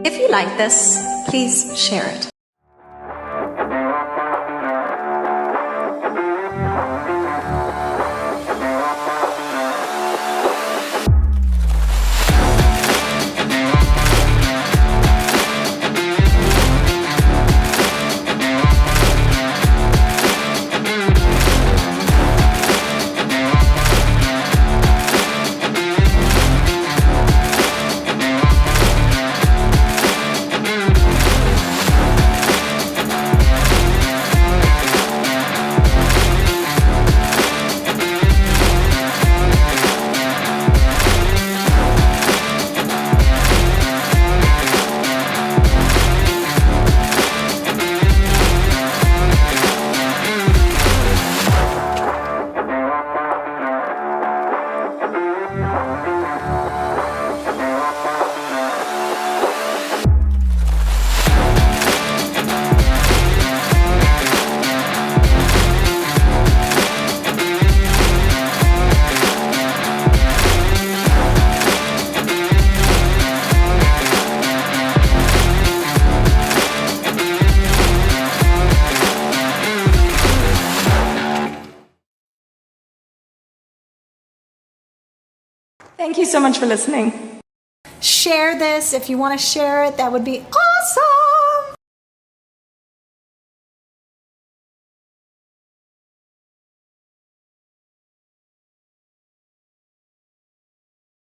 If you like this, please share it. Thank you so much for listening. Share this if you want to share it. That would be awesome.